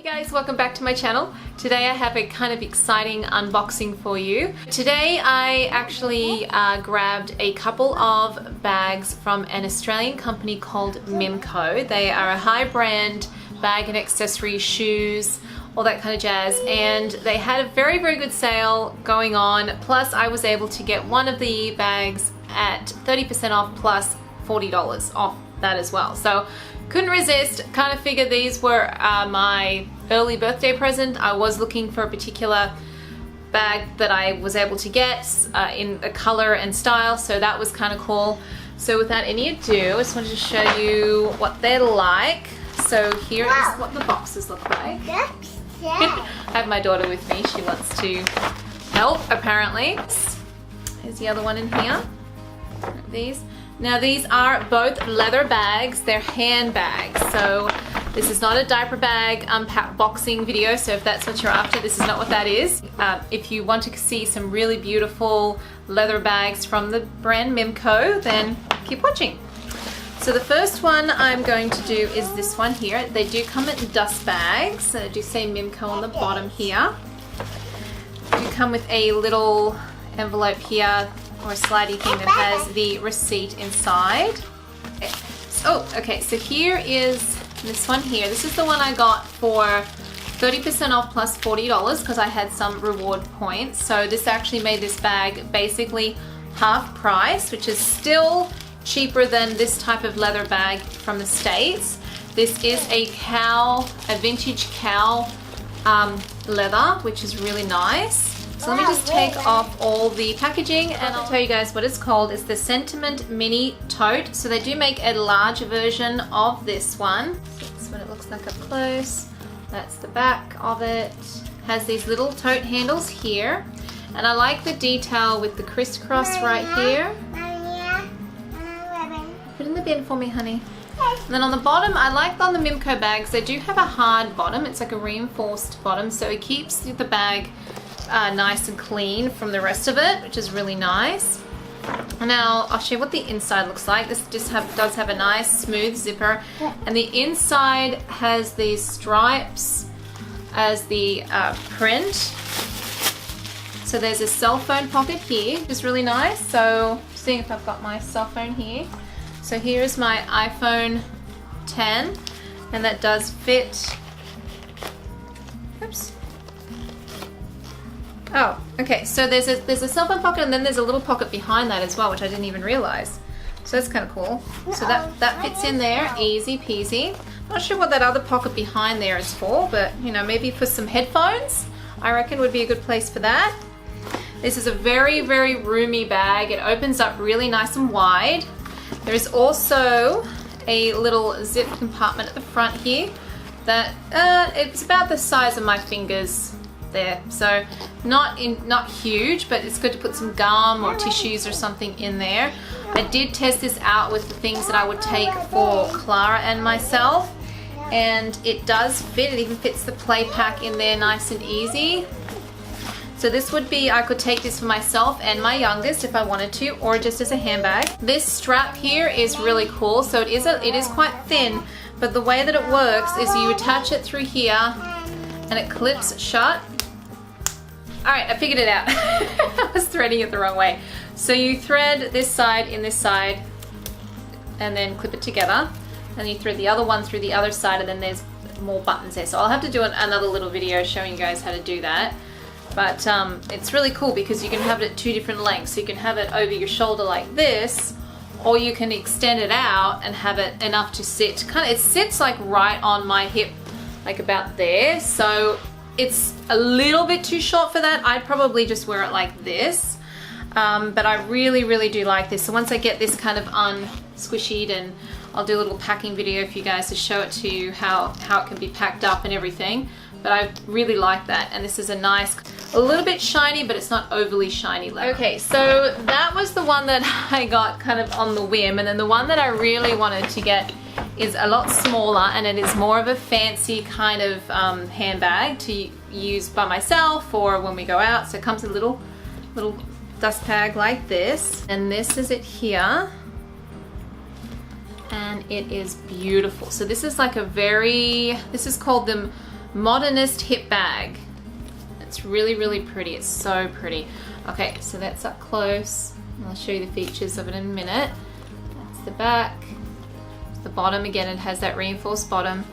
Hey guys, welcome back to my channel. Today I have a kind of exciting unboxing for you. Today I actually grabbed a couple of bags from an Australian company called MiMCO. They are a high brand bag and accessories, shoes, all that kind of jazz, and they had a very good sale going on. Plus I was able to get one of the bags at 30% off plus $40 off that as well. So couldn't resist, kind of figured these were my early birthday present. I was looking for a particular bag that I was able to get in a color and style, so that was kind of cool. So without any ado, I just wanted to show you what they're like. So here is what the boxes look like. I have my daughter with me, she wants to help apparently. Here's the other one in here. These. Now these are both leather bags, they're handbags, so this is not a diaper bag unboxing video, so if that's what you're after, this is not what that is. If you want to see some really beautiful leather bags from the brand MiMCO, then keep watching. So the first one I'm going to do is this one here. They do come in dust bags, so they do say MiMCO on the bottom here. They do come with a little envelope here, or a slidey thing that has the receipt inside. Okay, so here is this one here. This is the one I got for 30% off plus $40 because I had some reward points. So this actually made this bag basically half price, which is still cheaper than this type of leather bag from the States. This is a vintage cow leather, which is really nice. So let me just take off all the packaging and I'll tell you guys what it's called. It's the Sentiment Mini Tote. So they do make a larger version of this one. So that's what it looks like up close. That's the back of it. Has these little tote handles here. And I like the detail with the crisscross right here. Put in the bin for me, honey. And then on the bottom, I like on the MiMCO bags, they do have a hard bottom. It's like a reinforced bottom, so it keeps the bag nice and clean from the rest of it, which is really nice. Now I'll show you what the inside looks like. This does have a nice smooth zipper, and the inside has these stripes as the print. So there's a cell phone pocket here, which is really nice. So seeing if I've got my cell phone here. So here's my iPhone 10, and that does fit. Oops. Oh, okay, so there's a cell phone pocket and then there's a little pocket behind that as well, which I didn't even realize. So that's kind of cool. So that fits in there, easy peasy. Not sure what that other pocket behind there is for, but you know, maybe for some headphones, I reckon would be a good place for that. This is a very roomy bag. It opens up really nice and wide. There is also a little zip compartment at the front here that it's about the size of my fingers there, so not huge, but it's good to put some gum or tissues or something in there. I did test this out with the things that I would take for Clara and myself, and it does fit. It even fits the play pack in there nice and easy. So this would be, I could take this for myself and my youngest if I wanted to, or just as a handbag. This strap here is really cool. So it is quite thin, but the way that it works is you attach it through here and it clips shut. Alright, I figured it out. I was threading it the wrong way. So you thread this side in this side and then clip it together. And you thread the other one through the other side, and then there's more buttons there. So I'll have to do another little video showing you guys how to do that. But it's really cool because you can have it at two different lengths. So you can have it over your shoulder like this, or you can extend it out and have it enough to sit. It sits like right on my hip, like about there. So it's a little bit too short for that. I'd probably just wear it like this. But I really do like this. So once I get this kind of unsquishied, and I'll do a little packing video for you guys to show it to you how it can be packed up and everything. But I really like that, and this is a little bit shiny, but it's not overly shiny leather. Okay, so that was the one that I got kind of on the whim, and then the one that I really wanted to get is a lot smaller, and it is more of a fancy kind of handbag to use by myself or when we go out. So it comes with a little dust bag like this, and this is it here, and it is beautiful. So this is like this is called the Modernist Hip Bag. It's really, really pretty. It's so pretty. Okay, so that's up close. I'll show you the features of it in a minute. That's the back. The bottom, again, it has that reinforced bottom,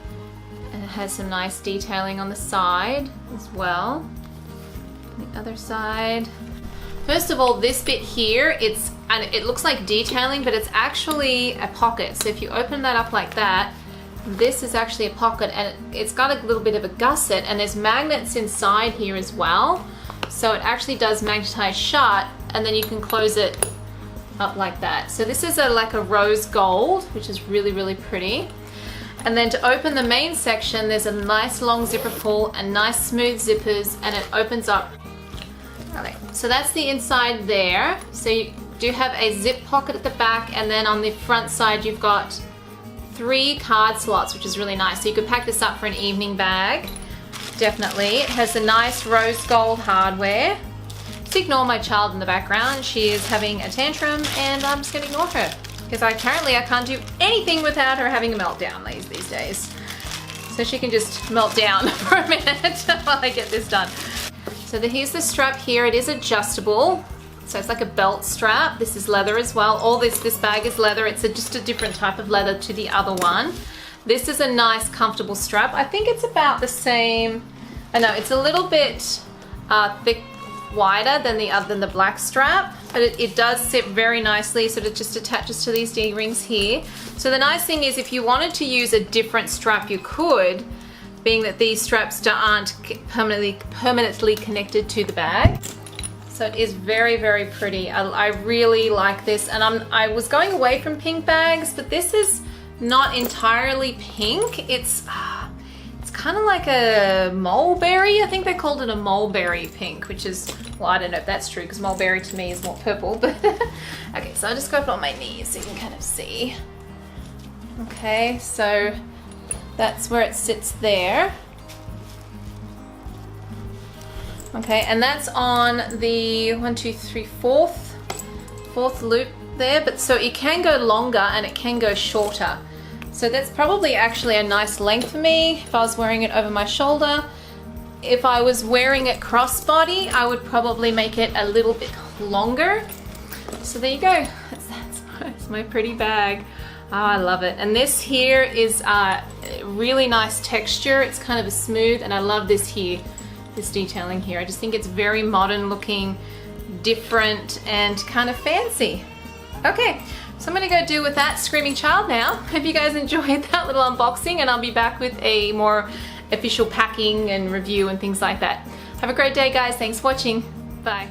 and it has some nice detailing on the side as well. The other side. First of all, this bit here, it looks like detailing, but it's actually a pocket. So if you open that up like that, this is actually a pocket, and it's got a little bit of a gusset, and there's magnets inside here as well. So it actually does magnetize shut, and then you can close it up like that. So this is like a rose gold, which is really, really pretty. And then to open the main section, there's a nice long zipper pull and nice smooth zippers, and it opens up. Okay, so that's the inside there. So you do have a zip pocket at the back, and then on the front side you've got 3 card slots, which is really nice. So you could pack this up for an evening bag. Definitely. It has a nice rose gold hardware. Just ignore my child in the background. She is having a tantrum, and I'm just going to ignore her because apparently I can't do anything without her having a meltdown these days. So she can just melt down for a minute while I get this done. So here's the strap here. It is adjustable. So it's like a belt strap. This is leather as well. All this bag is leather. It's just a different type of leather to the other one. This is a nice, comfortable strap. I think it's about the same. I know it's a little bit wider than the black strap, but it does sit very nicely. So it just attaches to these D-rings here. So the nice thing is, if you wanted to use a different strap, you could, being that these straps aren't permanently connected to the bag. So it is very, very pretty. I really like this, and I was going away from pink bags, but this is not entirely pink. It's kind of like a mulberry. I think they called it a mulberry pink, which is, well, I don't know if that's true because mulberry to me is more purple, but okay, so I'll just go up on my knees so you can kind of see. Okay, so that's where it sits there. Okay, and that's on the 1, 2, 3, fourth loop there, but so it can go longer and it can go shorter. So that's probably actually a nice length for me if I was wearing it over my shoulder. If I was wearing it crossbody, I would probably make it a little bit longer. So there you go. That's my pretty bag. Oh, I love it. And this here is really nice texture. It's kind of a smooth, and I love this here, this detailing here. I just think it's very modern looking, different, and kind of fancy. Okay, so I'm gonna go do with that screaming child now. Hope you guys enjoyed that little unboxing, and I'll be back with a more official packing and review and things like that. Have a great day, guys. Thanks for watching. Bye.